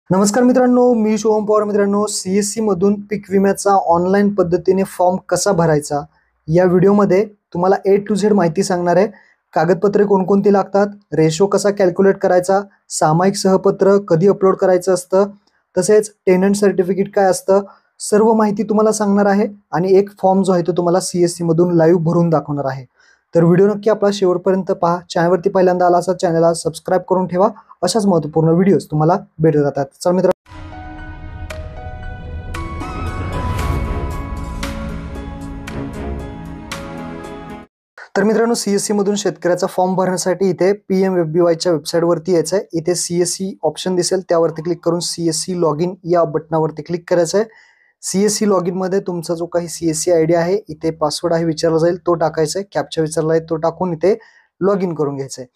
नमस्कार मित्रांनो, मी शुभम पवार. मित्रांनो, CSC मधून पीक विम्याचा ऑनलाईन पद्धतीने फॉर्म कसा भरायचा या व्हिडिओमध्ये तुम्हाला A to Z माहिती सांगणार आहे. कागदपत्रे कोणकोणती लागतात, रेशो कसा कॅल्क्युलेट करायचा, सामायिक सहपत्र कधी अपलोड करायचं असतं, तसेच टेनंट सर्टिफिकेट काय असतं, सर्व माहिती तुम्हाला सांगणार आहे. आणि एक फॉर्म जो आहे तो तुम्हाला CSC मधून लाईव्ह भरून दाखवणार आहे. तर व्हिडिओ नक्की आपला शेवटपर्यंत पहा. चॅनलवरती पहिल्यांदा आला असा चॅनलला सबस्क्राईब करून ठेवा. अशाच महत्त्वपूर्ण व्हिडिओज तुम्हाला भेटत राहतात. चला मित्रांनो, तर मित्रांनो, CSC मधून शेतकऱ्याचा फॉर्म भरण्यासाठी इथे PMFBYच्या वेबसाईटवरती यायचं आहे. इथे CSC ऑप्शन दिसेल, त्यावरती क्लिक करून CSC लॉग इन या बटनावरती क्लिक करायचं आहे. CSC लॉग इन मध्ये तुमचा जो काही CSC ID आहे, इथे पासवर्ड आहे विचारला जाईल, तो टाकायचा आहे. कॅप्चा विचारला आहे, तो टाकून इथे लॉग इन करून घ्यायचं आहे.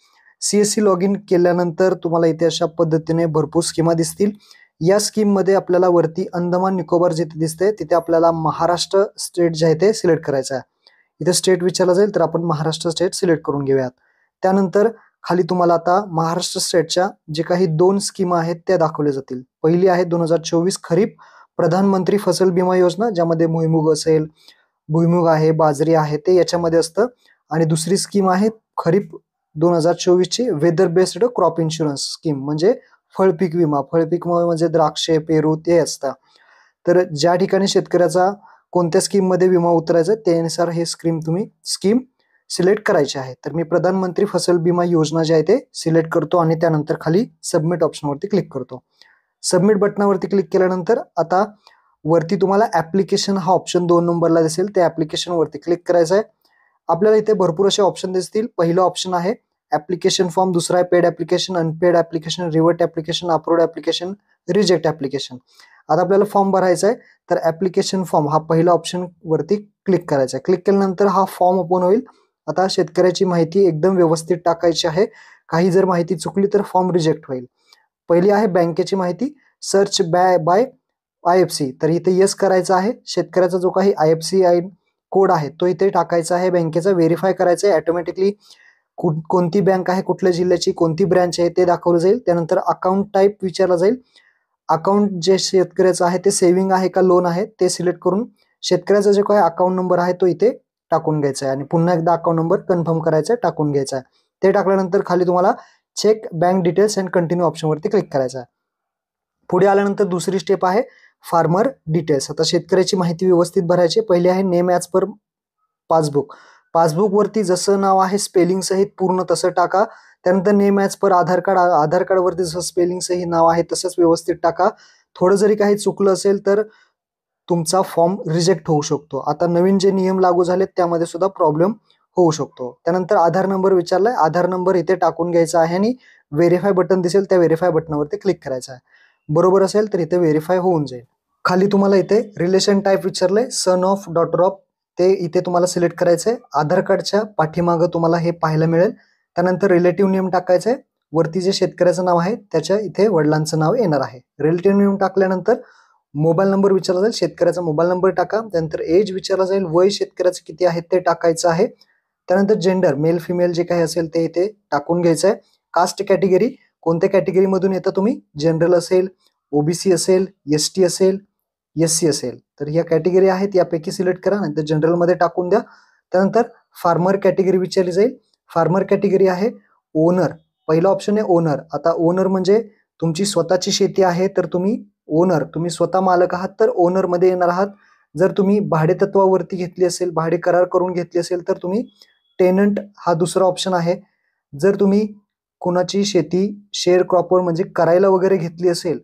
CSC लॉग इन केल्यानंतर तुम्हाला इथे अशा पद्धतीने भरपूर स्कीमा दिसतील. या स्कीम मध्ये आपल्याला वरती अंदमान निकोबार जिथे दिसते तिथे आपल्याला महाराष्ट्र स्टेट जे आहे ते सिलेक्ट करायचं आहे. इथे स्टेट विचारला जाईल, तर आपण महाराष्ट्र स्टेट सिलेक्ट करून घेऊयात. त्यानंतर खाली तुम्हाला आता महाराष्ट्र स्टेटच्या जे काही 2 स्कीमा आहेत त्या दाखवल्या जातील. पहिली आहे 2024 खरीप प्रधानमंत्री फसल बीमा योजना, ज्यामध्ये भुईमुग असेल, भुईमुग आहे, बाजरी आहे, ते याच्यामध्ये असतं. आणि दुसरी स्कीम आहे खरीप 2024 ची weather based crop insurance scheme, म्हणजे फळपीक विमा. फळपीक म्हणजे द्राक्षे, पेरू ते असतं. तर ज्या ठिकाणी शेतकऱ्याचा कोणत्या स्कीम मध्ये विमा उतरायचा त्यानुसार हे स्कीम सिलेक्ट करायची आहे. तर मी प्रधानमंत्री फसल बीमा योजना जे आहे ते सिलेक्ट करतो आणि त्यानंतर खाली सबमिट ऑप्शनवरती क्लिक करतो. सबमिट बटनावरती क्लिक केल्यानंतर आता वरती तुम्हाला ऍप्लिकेशन हा ऑप्शन 2 नंबरला दिसेल, त्या ऍप्लिकेशन वरती क्लिक करायचं आहे. आपल्याला इथे भरपूर असे ऑप्शन दिसतील. पहिलं ऑप्शन आहे ऍप्लिकेशन फॉर्म, दुसरा आहे paid application, unpaid application, revert application, approved application, reject application. आता आपल्याला फॉर्म भरायचा आहे, तर ऍप्लिकेशन फॉर्म हा पहिला ऑप्शन वरती क्लिक करायचा आहे. क्लिक केल्यानंतर हा फॉर्म ओपन होईल. आता शेतकऱ्याची माहिती एकदम व्यवस्थित टाकायची आहे. काही जर माहिती चुकली तर फॉर्म रिजेक्ट होईल. पहिली आहे बँकेची माहिती, सर्च बाय IFC. तर इथे येस करायचं आहे. शेतकऱ्याचा जो काही IFC कोड आहे तो इथे टाकायचा आहे. बँकेचा व्हेरीफाय करायचा आहे. ऑटोमॅटिकली कोणती बँक आहे, कुठल्या जिल्ह्याची, कोणती ब्रँच आहे ते दाखवलं जाईल. त्यानंतर अकाउंट टाईप विचारला जाईल. अकाउंट जे शेतकऱ्याचं आहे ते सेव्हिंग आहे का लोन आहे ते सिलेक्ट करून शेतकऱ्याचा जो काही अकाउंट नंबर आहे तो इथे टाकून घ्यायचा आहे आणि पुन्हा एकदा अकाउंट नंबर कन्फर्म करायचा आहे, टाकून घ्यायचा आहे. ते टाकल्यानंतर खाली तुम्हाला check bank details and continue ऑप्शनवरती क्लिक करायचं आहे. पुढे आल्यानंतर दुसरी स्टेप आहे फार्मर डिटेल्स. आता शेतकऱ्याची माहिती व्यवस्थित भरायची. पहिली आहे name as per passbook. Passbook वरती जसं नाव आहे स्पेलिंग सहित पूर्ण तसं टाका. त्यानंतर नेम ॲज पर आधार कार्ड, आधार कार्ड वरती जसं स्पेलिंग सहित नाव आहे तसंच व्यवस्थित टाका. थोडं जरी काही चुकलं असेल तर तुमचा फॉर्म रिजेक्ट होऊ शकतो. आता नवीन जे नियम लागू झालेत त्यामध्ये सुद्धा प्रॉब्लेम होऊ शकतो. त्यानंतर आधार नंबर विचारलाय, आधार नंबर इथे टाकून घ्यायचा आहे आणि व्हेरीफाय बटन दिसेल, त्या व्हेरीफाय बटनावरती क्लिक करायचं आहे. बरोबर असेल तर इथे व्हेरीफाय होऊन जाईल. खाली तुम्हाला इथे रिलेशन टाईप विचारलंय, सन ऑफ, डॉटर ऑफ, ते इथे तुम्हाला सिलेक्ट करायचंय. आधार कार्डच्या पाठीमागं तुम्हाला हे पाहायला मिळेल. त्यानंतर रिलेटिव्ह नेम टाकायचंय. वरती जे शेतकऱ्याचं नाव आहे त्याच्या इथे वडिलांचं नाव येणार आहे. रिलेटिव्ह नेम टाकल्यानंतर मोबाईल नंबर विचारला जाईल, शेतकऱ्याचा मोबाईल नंबर टाका. त्यानंतर एज विचारला जाईल, वय शेतकऱ्याचं किती आहे ते टाकायचं आहे. त्यानंतर जेंडर, मेल फिमेल जे काही असेल ते इथे टाकून घ्यायचं आहे. कास्ट कॅटेगरी, कोणत्या कॅटेगरी मधून येतं तुम्ही, जनरल असेल, OBC असेल, ST असेल, SC असेल, तर ह्या कॅटेगरी आहेत यापैकी सिलेक्ट करा, नंतर जनरल मध्ये टाकून द्या. त्यानंतर फार्मर कॅटेगरी विचारली जाईल. फार्मर कॅटेगरी आहे ओनर. पहिला ऑप्शन आहे ओनर. आता ओनर म्हणजे तुमची स्वतःची शेती आहे तर तुम्ही ओनर, तुम्ही स्वतः मालक आहात तर ओनर मध्ये येणार आहात. जर तुम्ही भाडेतत्वावरती घेतली असेल, भाडे करार करून घेतली असेल तर तुम्ही टेनंट हा दुसरा ऑप्शन आहे. जर तुम्ही कुणाची शेती शेअर क्रॉपवर म्हणजे करायला वगैरे घेतली असेल,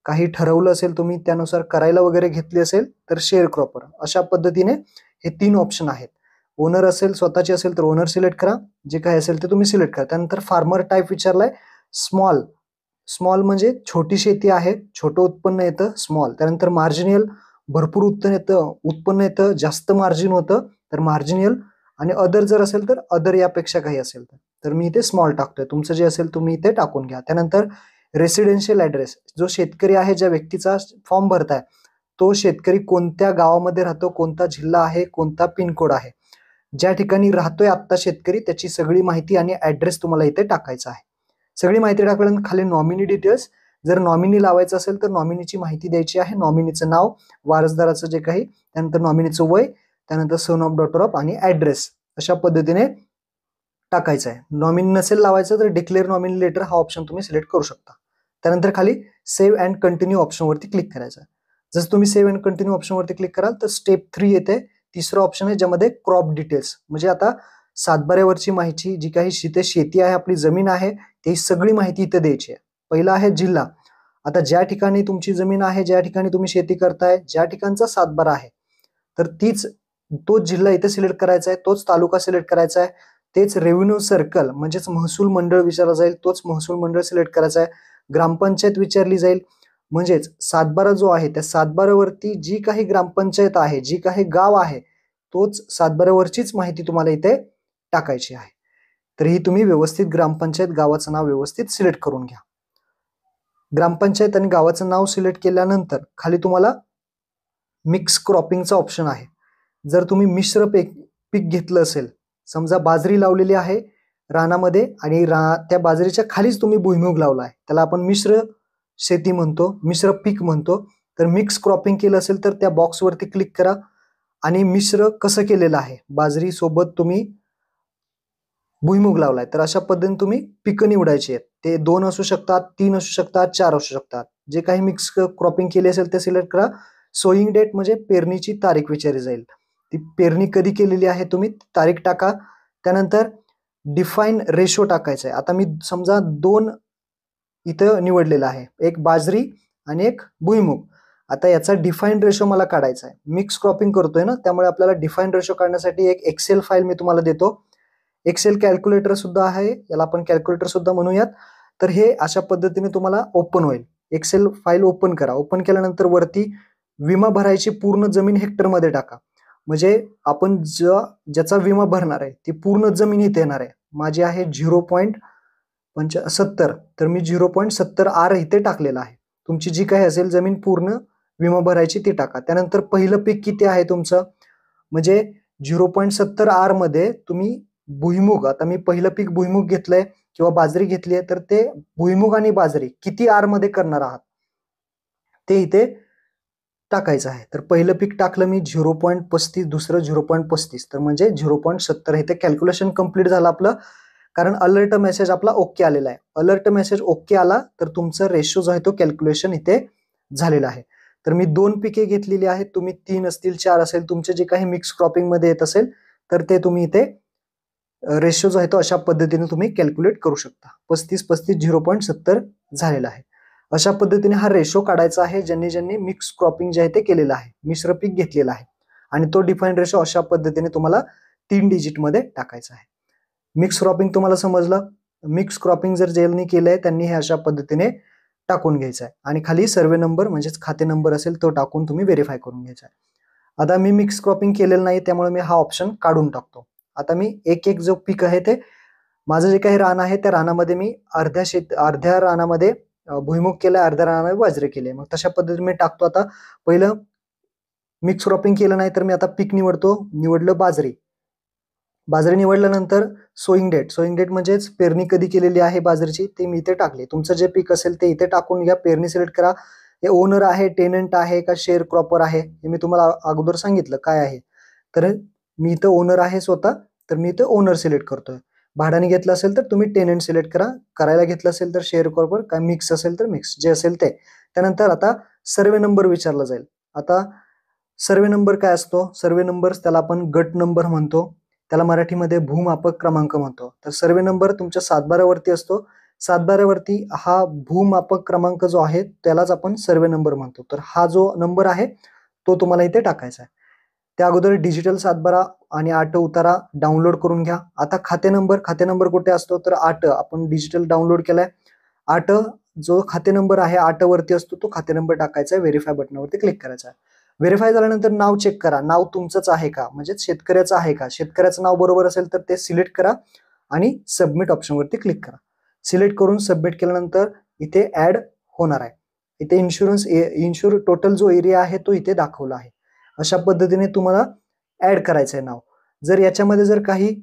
काही ठरवलं असेल तुम्ही त्यानुसार करायला वगैरे घेतली असेल तर शेअर क्रॉपर. अशा पद्धतीने हे 3 ऑप्शन आहेत. ओनर असेल, स्वतःची असेल तर ओनर सिलेक्ट करा, जे काही असेल ते तुम्ही सिलेक्ट करा. त्यानंतर फार्मर टाईप विचारलाय स्मॉल. स्मॉल म्हणजे छोटी शेती आहे, छोटं उत्पन्न येतं स्मॉल. त्यानंतर मार्जिनियल, भरपूर उत्पन्न येतं, जास्त मार्जिन होतं तर मार्जिनियल. आणि अदर जर असेल तर अदर यापेक्षा काही असेल तर मी इथे स्मॉल टाकतोय. तुमचं जे असेल तुम्ही इथे टाकून घ्या. त्यानंतर रेसिडेन्शियल ऍड्रेस, जो शेतकरी आहे, ज्या व्यक्तीचा फॉर्म भरताय तो शेतकरी कोणत्या गावामध्ये राहतो, कोणता जिल्हा आहे, कोणता पिनकोड आहे, ज्या ठिकाणी राहतोय आत्ता शेतकरी त्याची सगळी माहिती आणि ऍड्रेस तुम्हाला इथे टाकायचा आहे. सगळी माहिती टाकल्यानंतर खाली नॉमिनी डिटेल्स, जर नॉमिनी लावायचं असेल तर नॉमिनीची माहिती द्यायची आहे, नॉमिनीचं नाव, वारसदाराचं जे काही, त्यानंतर नॉमिनीचं वय, त्यानंतर सन ऑफ, डॉटर ऑफ आणि ऍड्रेस अशा पद्धतीने टाकायचं आहे. नॉमिनी नसेल लावायचं तर डिक्लेअर नॉमिनी लेटर हा ऑप्शन तुम्ही सिलेक्ट करू शकता. त्यानंतर खाली सेव्ह अँड कंटिन्यू ऑप्शनवरती क्लिक करायचं आहे. जसं तुम्ही सेव्ह अँड कंटिन्यू ऑप्शनवरती क्लिक कराल तर स्टेप 3 येते, तिसरं ऑप्शन आहे ज्यामध्ये क्रॉप डिटेल्स, म्हणजे आता सातबाऱ्यावरची माहिती, जी काही शेती आहे, आपली जमीन आहे, ती सगळी माहिती इथे द्यायची आहे. पहिला आहे जिल्हा. आता ज्या ठिकाणी तुमची जमीन आहे, ज्या ठिकाणी तुम्ही शेती करताय, ज्या ठिकाणचा सातबारा आहे, तर तोच जिल्हा इथे सिलेक्ट करायचा आहे, तोच तालुका सिलेक्ट करायचा आहे, तेच रेव्हेन्यू सर्कल म्हणजेच महसूल मंडळ विचारला जाईल, तोच महसूल मंडळ सिलेक्ट करायचा आहे. ग्रामपंचायत विचारली जाईल, म्हणजेच सातबारा जो आहे त्या सातबाऱ्यावरती जी काही ग्रामपंचायत आहे, जी काही गाव आहे, तोच सातबाऱ्यावरचीच माहिती तुम्हाला इथे टाकायची आहे. तर ही तुम्ही व्यवस्थित ग्रामपंचायत गावाचं नाव व्यवस्थित सिलेक्ट करून घ्या. ग्रामपंचायत आणि गावाचं नाव सिलेक्ट केल्यानंतर खाली तुम्हाला मिक्स क्रॉपिंगचा ऑप्शन आहे. जर तुम्ही मिश्र पीक घेतलं असेल, समजा बाजरी लावलेली आहे रानामध्ये आणि त्या बाजरीच्या खालीच तुम्ही भुईमूग लावला आहे, त्याला आपण मिश्र शेती म्हणतो, मिश्र पीक म्हणतो. तर मिक्स क्रॉपिंग केलं असेल तर त्या बॉक्सवरती क्लिक करा आणि मिश्र कसं केलेलं आहे, बाजरी सोबत तुम्ही भुईमूग लावलाय, तर अशा पद्धतीने तुम्ही पिकं निवडायची आहेत. ते 2 असू शकतात, 3 असू शकतात, 4 असू शकतात. जे काही मिक्स क्रॉपिंग केली असेल ते सिलेक्ट करा. सोईंग डेट म्हणजे पेरणीची तारीख विचारली जाईल, ती पेरणी कधी केलेली आहे तुम्ही तारीख टाका. त्यानंतर डिफाईन रेशो टाकायचा आहे. आता मी समजा 2 इथं निवडलेला आहे, एक बाजरी आणि एक भुईमूग. आता याचा डिफाईन रेशो मला काढायचा आहे. मिक्स क्रॉपिंग करतोय ना, त्यामुळे आपल्याला डिफाईन रेशो काढण्यासाठी एक एक्सेल फाईल मी तुम्हाला देतो. एक्सेल कॅल्क्युलेटर सुद्धा आहे, याला आपण कॅल्क्युलेटर सुद्धा म्हणूयात. तर हे अशा पद्धतीने तुम्हाला ओपन होईल. एक्सेल फाईल ओपन करा. ओपन केल्यानंतर वरती विमा भरायची पूर्ण जमीन हेक्टरमध्ये टाका, म्हणजे आपण ज्याचा विमा भरणार आहे ती पूर्ण जमीन इथे येणार आहे. माझी आहे 0.70, तर मी 0.70 आर इथे टाकलेला आहे. तुमची जी काही असेल जमीन पूर्ण विमा भरायची ती टाका. त्यानंतर पहिलं पीक किती आहे तुमचं, म्हणजे 0.70 आर मध्ये तुम्ही भुईमूग, आता मी पहिलं पीक भुईमूग घेतलंय किंवा बाजरी घेतली आहे, तर ते भुईमूग आणि बाजरी किती आर मध्ये करणार आहात ते इथे टाकायचं आहे. तर पहिलं पीक टाकलं मी 0.35, दुसरं 0.35, तर म्हणजे 0.70. इथे कॅल्क्युलेशन कंप्लीट झालं आपलं, कारण अलर्ट मेसेज आपला ओके आलेला आहे. अलर्ट मेसेज ओके आला तर तुमचं रेशो जो आहे तो कॅल्क्युलेशन इथे झालेला आहे. तर मी 2 पिके घेतलेली आहेत, तुम्ही 3 असतील, 4 असेल, तुमचे जे काही मिक्स क्रॉपिंग मध्ये येत असेल तर ते तुम्ही इथे रेशो जो आहे तो अशा पद्धतीने तुम्ही कॅल्क्युलेट करू शकता. 35 0.70 झालेला आहे. अशा पद्धतीने हा रेशो काढायचा आहे ज्यांनी ज्यांनी मिक्स क्रॉपिंग जे आहे ते केलेलं आहे, मिश्र पीक घेतलेलं आहे, आणि तो डिफाईन रेशो अशा पद्धतीने तुम्हाला 3 डिजिट मध्ये टाकायचा आहे. मिक्स क्रॉपिंग तुम्हाला समजलं. मिक्स क्रॉपिंग जर ज्यांनी केलंय त्यांनी हे अशा पद्धतीने टाकून घ्यायचं आहे, आणि खाली सर्वे नंबर म्हणजेच खाते नंबर असेल तो टाकून तुम्ही व्हेरीफाय करून घ्यायचा आहे. आता मी मिक्स क्रॉपिंग केलेलं नाही त्यामुळे मी हा ऑप्शन काढून टाकतो. आता मी एक जो पीक आहे ते, माझं जे काही रान आहे त्या रानामध्ये मी अर्ध्या रानामध्ये भुईमूग केलाय, अर्ध्या रानामध्ये बाजरी केली. मग तशा पद्धतीने मी टाकतो. आता पहिलं मिक्स क्रॉपिंग केलं नाही तर मी आता पीक निवडलं बाजरी. बाजरी निवडल्यानंतर सोईंग डेट म्हणजेच पेरणी कधी केलेली आहे बाजरीची ते मी इथे टाकले. तुमचं जे पीक असेल ते इथे टाकून घ्या. पेरणी सिलेक्ट करा. हे ओनर आहे, टेनंट आहे का शेअर क्रॉपर आहे हे मी तुम्हाला अगोदर सांगितलं काय आहे. तर मी इथं ओनर आहे स्वतः, तर मी इथं ओनर सिलेक्ट करतोय. भाड्याने घेतलं असेल तर तुम्ही टेनंट सिलेक्ट करा. करायला घेतलं असेल तर शेअर क्रॉपर, काय मिक्स असेल तर मिक्स, जे असेल ते. त्यानंतर आता सर्वे नंबर विचारला जाईल. आता सर्वे नंबर काय असतो, सर्वे नंबर त्याला आपण गट नंबर म्हणतो, त्याला मराठीमध्ये भूमापक क्रमांक म्हणतो. तर सर्वे नंबर तुमच्या सातबाऱ्यावरती असतो. सातबाऱ्यावरती हा भूमापक क्रमांक जो आहे त्यालाच आपण सर्वे नंबर म्हणतो. तर हा जो नंबर आहे तो तुम्हाला इथे टाकायचा आहे. त्या अगोदर डिजिटल सातबारा आणि 8 उतारा डाउनलोड करून घ्या. आता खाते नंबर कुठे असतो, तर 8 आपण डिजिटल डाउनलोड केलाय. 8 जो खाते नंबर आहे 8 वरती असतो, तो खाते नंबर टाकायचा आहे. व्हेरीफाय बटनावरती क्लिक करायचा आहे. व्हेरीफाय झाल्यानंतर नाव चेक करा, नाव तुमचंच आहे का, म्हणजे शेतकऱ्याचं आहे का. शेतकऱ्याचं नाव बरोबर असेल तर ते सिलेक्ट करा आणि सबमिट ऑप्शनवरती क्लिक करा. सिलेक्ट करून सबमिट केल्यानंतर इथे ऍड होणार आहे. इथे इन्शुर टोटल जो एरिया आहे तो इथे दाखवला आहे. अशा पद्धतीने तुम्हाला ऍड करायचं आहे नाव. जर याच्यामध्ये जर काही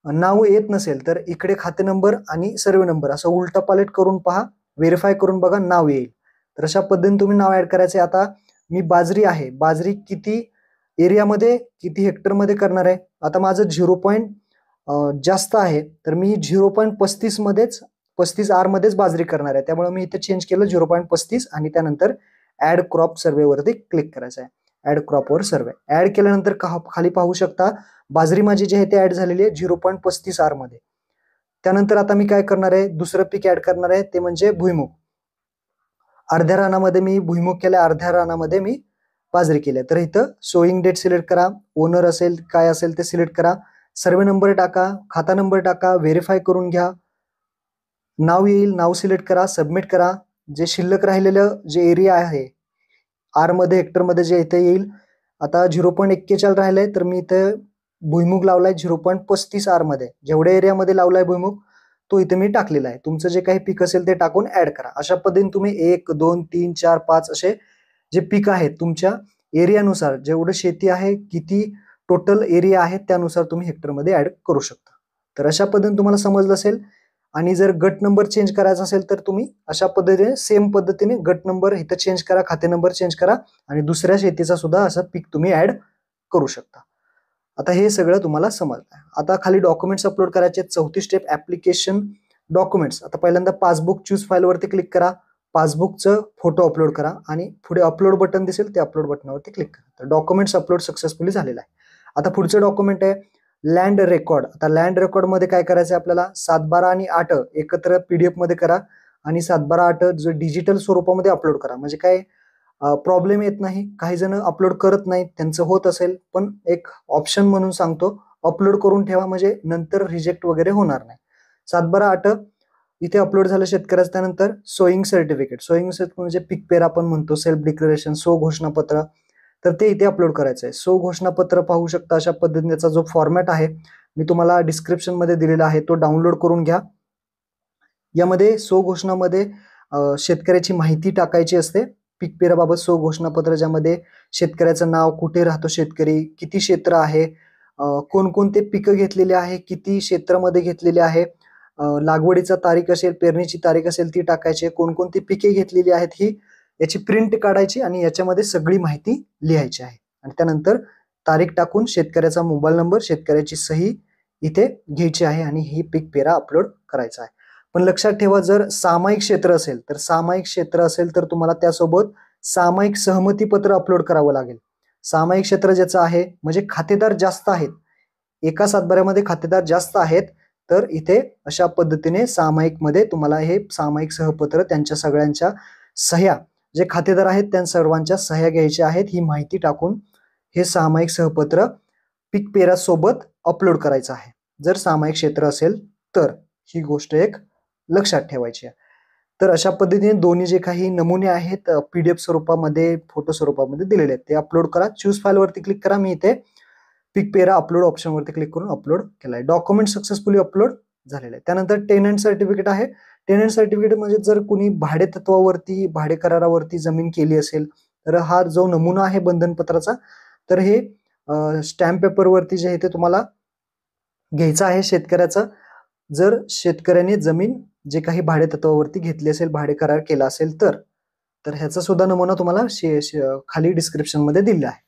नाव येत नसेल तर इकडे खाते नंबर आणि सर्वे नंबर असं उलटा पालट करून पहा, व्हेरीफाय करून बघा नाव येईल. तर अशा पद्धतीने तुम्ही नाव ऍड करायचे. आता मी बाजरी आहे, बाजरी किती एरियामध्ये किती हेक्टरमध्ये करणार आहे. आता माझं 0. जास्त आहे तर मी 0.35 मध्येच 35R मध्येच बाजरी करणार आहे. त्यामुळे मी इथे चेंज केलं 0.35 आणि त्यानंतर ऍड क्रॉप सर्वे वरती क्लिक करायचं आहे. ऍड क्रॉपवर सर्वे ऍड केल्यानंतर खाली पाहू शकता बाजरी माझी जी आहे ते ऍड झालेली आहे 0.35R मध्ये. त्यानंतर आता मी काय करणार आहे, दुसरं पीक ऍड करणार आहे ते म्हणजे भुईमुग. अर्ध्या रानामध्ये मी भुईमुग केल्या, अर्ध्या रानामध्ये मी बाजरी केली. तर इथं सोईंग डेट सिलेक्ट करा, ओनर असेल काय असेल ते सिलेक्ट करा, सर्वे नंबर टाका, खाता नंबर टाका, व्हेरीफाय करून घ्या, नाव येईल, नाव सिलेक्ट करा, सबमिट करा. जे शिल्लक राहिलेलं जे एरिया आहे आर मध्ये हेक्टरमध्ये जे इथे येईल, आता 0.41 राहिलंय तर मी इथे भुईमुग लावलाय 0.35R मध्ये. जेवढ्या एरियामध्ये लावलाय भुईमुग तो इथे मी टाकलेला आहे. तुमचं जे काही पीक असेल ते टाकून ऍड करा. अशा पद्धतीने तुम्ही 1, 2, 3, 4, 5 असे जे पीक आहेत तुमच्या एरियानुसार, जेवढं शेती आहे, किती टोटल एरिया आहे त्यानुसार तुम्ही हेक्टरमध्ये ऍड करू शकता. तर अशा पद्धतीने तुम्हाला समजलं असेल. आणि जर गट नंबर चेंज करायचा असेल तर तुम्ही अशा पद्धतीने सेम पद्धतीने गट नंबर इथं चेंज करा, खाते नंबर चेंज करा आणि दुसऱ्या शेतीचा सुद्धा असं पीक तुम्ही ऍड करू शकता. आता हे सगळं तुम्हाला समजलं. आता खाली डॉक्युमेंट्स अपलोड करायचे. चौथी स्टेप ऍप्लिकेशन डॉक्युमेंट्स. आता पहिल्यांदा पासबुक चूज फाईल वरती क्लिक करा, पासबुकचं फोटो अपलोड करा आणि पुढे अपलोड बटन दिसेल त्या अपलोड बटनावरती क्लिक करा. तर डॉक्युमेंट्स अपलोड सक्सेसफुली झालेला आहे. आता पुढचं डॉक्युमेंट आहे लँड रेकॉर्ड. आता लँड रेकॉर्ड मध्ये काय करायचं आपल्याला, 7/12 आणि 8 एकत्र PDF मध्ये करा आणि 7/12 जो डिजिटल स्वरूपामध्ये अपलोड करा. म्हणजे काय प्रॉब्लेम येत नाही. काही जण अपलोड करत नाहीत, त्यांचं होत असेल, पण एक ऑप्शन म्हणून सांगतो अपलोड करून ठेवा म्हणजे नंतर रिजेक्ट वगैरे होणार नाही. 7/12 इथे अपलोड झालं शेतकऱ्याचं. त्यानंतर सोईंग सर्टिफिकेट. सोईंग सर्टिफिकेट म्हणजे पीक पेर आपण म्हणतो, सेल्फ डिक्लेरेशन, सो घोषणापत्र, तर ते इथे अपलोड करायचं आहे. सो घोषणापत्र पाहू शकता अशा पद्धतीचा जो फॉर्मॅट आहे मी तुम्हाला डिस्क्रिप्शन मध्ये दिलेला आहे, तो डाउनलोड करून घ्या. यामध्ये सो घोषणामध्ये शेतकऱ्याची माहिती टाकायची असते पीक पेराबाबत. सो घोषणापत्र ज्यामध्ये शेतकऱ्याचं नाव, कुठे राहतो शेतकरी, किती क्षेत्र आहे, कोणकोणते पिकं घेतलेले आहे, किती क्षेत्रामध्ये घेतलेले आहे, लागवडीचा तारीख असेल, पेरणीची तारीख असेल ती टाकायची, कोणकोणती पिके घेतलेली आहेत ही याची प्रिंट काढायची आणि याच्यामध्ये सगळी माहिती लिहायची आहे. आणि त्यानंतर तारीख टाकून शेतकऱ्याचा मोबाईल नंबर, शेतकऱ्याची सही इथे घ्यायची आहे आणि ही पीक पेरा अपलोड करायचा आहे. पण लक्षात ठेवा जर सामायिक क्षेत्र असेल तर तुम्हाला त्यासोबत सामायिक सहमती पत्र अपलोड करावं लागेल. सामायिक क्षेत्र ज्याचं आहे म्हणजे खातेदार जास्त आहेत, एका सातबाऱ्यामध्ये खातेदार जास्त आहेत, तर इथे अशा पद्धतीने सामायिक मध्ये तुम्हाला हे सामायिक सहपत्र त्यांच्या सगळ्यांच्या सह्या, जे खातेदार आहेत त्या सर्वांच्या सह्या घ्यायच्या आहेत. ही माहिती टाकून हे सामायिक सहपत्र पीक पेरा सोबत अपलोड करायचं आहे जर सामायिक क्षेत्र असेल तर. ही गोष्ट एक लक्षात ठेवायची आहे. तर अशा पद्धतीने दोन्ही जे काही नमुने आहेत PDF स्वरूपामध्ये, फोटो स्वरूपामध्ये दिलेले आहेत ते अपलोड करा. चूज फाईल वरती क्लिक करा. मी इथे पीक पेरा अपलोड ऑप्शन वरती क्लिक करून अपलोड केलाय. डॉक्युमेंट सक्सेसफुली अपलोड झालेलं आहे. त्यानंतर टेनंट सर्टिफिकेट आहे. टेनंट सर्टिफिकेट म्हणजे जर कुणी भाडे तत्वावरती, भाडे करारावरती जमीन केली असेल तर हा जो नमुना आहे बंधनपत्राचा, तर हे स्टॅम्प पेपरवरती जे आहे ते तुम्हाला घ्यायचं आहे शेतकऱ्याचं. जर शेतकऱ्याने जमीन जे काही भाडे तत्वावरती घेतली असेल, भाडे करार केला असेल तर ह्याचा सुद्धा नमुना तुम्हाला खाली डिस्क्रिप्शन मध्ये दिलेला आहे.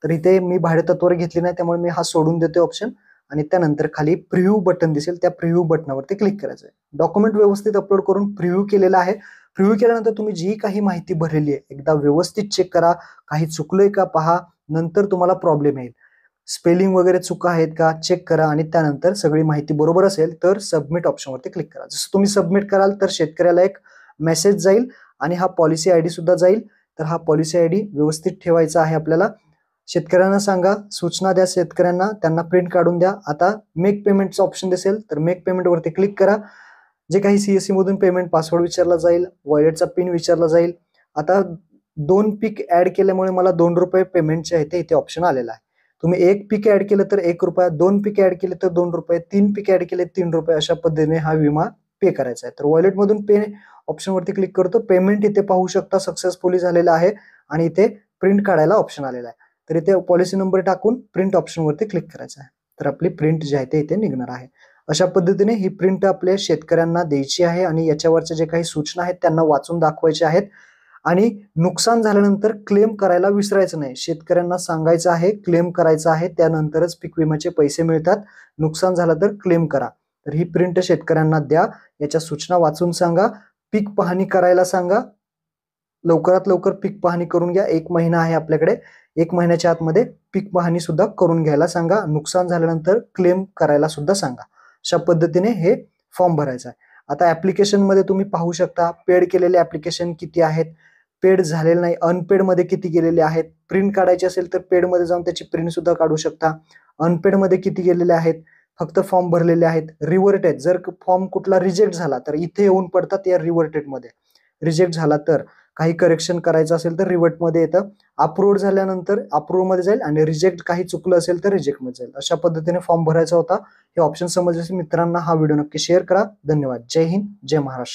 तर इथे मी भाडे तत्वावर घेतली नाही त्यामुळे मी हा सोडून देतोय ऑप्शन. आणि त्यानंतर खाली प्रिव्ह्यू बटन दिसेल, त्या प्रिव्ह्यू बटनावरती क्लिक करायचं आहे. डॉक्युमेंट व्यवस्थित अपलोड करून प्रिव्ह्यू केलेला आहे. प्रिव्ह्यू केल्यानंतर तुम्ही जी काही माहिती भरलेली आहे एकदा व्यवस्थित चेक करा, काही चुकलंय का पहा, नंतर तुम्हाला प्रॉब्लेम येईल. स्पेलिंग वगैरे चुका आहेत का चेक करा आणि त्यानंतर सगळी माहिती बरोबर असेल तर सबमिट ऑप्शनवरती क्लिक करा. जसं तुम्ही सबमिट कराल तर शेतकऱ्याला एक मेसेज जाईल आणि हा पॉलिसी ID सुद्धा जाईल. तर हा पॉलिसी ID व्यवस्थित ठेवायचा आहे आपल्याला. शेतकऱ्यांना सांगा, सूचना द्या शेतकऱ्यांना, त्यांना प्रिंट काढून द्या. आता मेक पेमेंटचा ऑप्शन दिसेल तर मेक पेमेंट वरती क्लिक करा. जे काही CSC मधून पेमेंट, पासवर्ड विचारला जाईल, वॉलेटचा पिन विचारला जाईल. आता 2 पीक ऍड केल्यामुळे मला ₹2 पेमेंटचे आहे इथे ऑप्शन आलेला आहे. तुम्ही 1 पीक ऍड केलं तर ₹1, 2 पीक ऍड केले तर ₹2, 3 पीक ऍड केले ₹3, अशा पद्धतीने हा विमा पे करायचा आहे. तर वॉलेट मधून पे ऑप्शन वरती क्लिक करतो. पेमेंट इथे पाहू शकता सक्सेसफुली झालेला आहे आणि इथे प्रिंट काढायला ऑप्शन आलेला आहे. तर इथे पॉलिसी नंबर टाकून प्रिंट ऑप्शन वरती क्लिक करायचा आहे. तर आपली प्रिंट जी आहे ते इथे निघणार आहे. अशा पद्धतीने ही प्रिंट आपल्या शेतकऱ्यांना द्यायची आहे आणि याच्यावरच्या जे काही सूचना आहेत त्यांना वाचून दाखवायच्या आहेत. आणि नुकसान झाल्यानंतर क्लेम करायला विसरायचं नाही. शेतकऱ्यांना सांगायचं आहे, क्लेम करायचं आहे, त्यानंतरच पीक विम्याचे पैसे मिळतात. नुकसान झालं तर क्लेम करा. तर ही प्रिंट शेतकऱ्यांना द्या, याच्या सूचना वाचून सांगा, पीक पाहणी करायला सांगा. लवकरात लवकर पीक पाहणी करून घ्या. 1 महिना आहे आपल्याकडे. 1 महिन्याच्या आतमध्ये पीक पाहणी सुद्धा करून घ्यायला सांगा. नुकसान झाल्यानंतर क्लेम करायला सुद्धा सांगा. अशा पद्धतीने हे फॉर्म भरायचा आहे. आता ऍप्लिकेशनमध्ये तुम्ही पाहू शकता पेड केलेले ऍप्लिकेशन किती आहेत, पेड झालेले नाही, अनपेडमध्ये किती गेलेले आहेत. प्रिंट काढायची असेल तर पेडमध्ये जाऊन त्याची प्रिंट सुद्धा काढू शकता. अनपेडमध्ये किती गेलेले आहेत, फक्त फॉर्म भरलेले आहेत. रिव्हर्टेड, जर फॉर्म कुठला रिजेक्ट झाला तर इथे येऊन पडतात या रिव्हर्टेडमध्ये. रिजेक्ट झाला तर काही करेक्शन करायचं असेल तर रिव्हर्टमध्ये येतं. अप्रूव्ड झाल्यानंतर अप्रूव्हमध्ये जाईल आणि रिजेक्ट काही चुकलं असेल तर रिजेक्टमध्ये जाईल. अशा पद्धतीने फॉर्म भरायचा होता. हे ऑप्शन समजले मित्रांना हा व्हिडिओ नक्की शेअर करा. धन्यवाद. जय हिंद, जय महाराष्ट्र.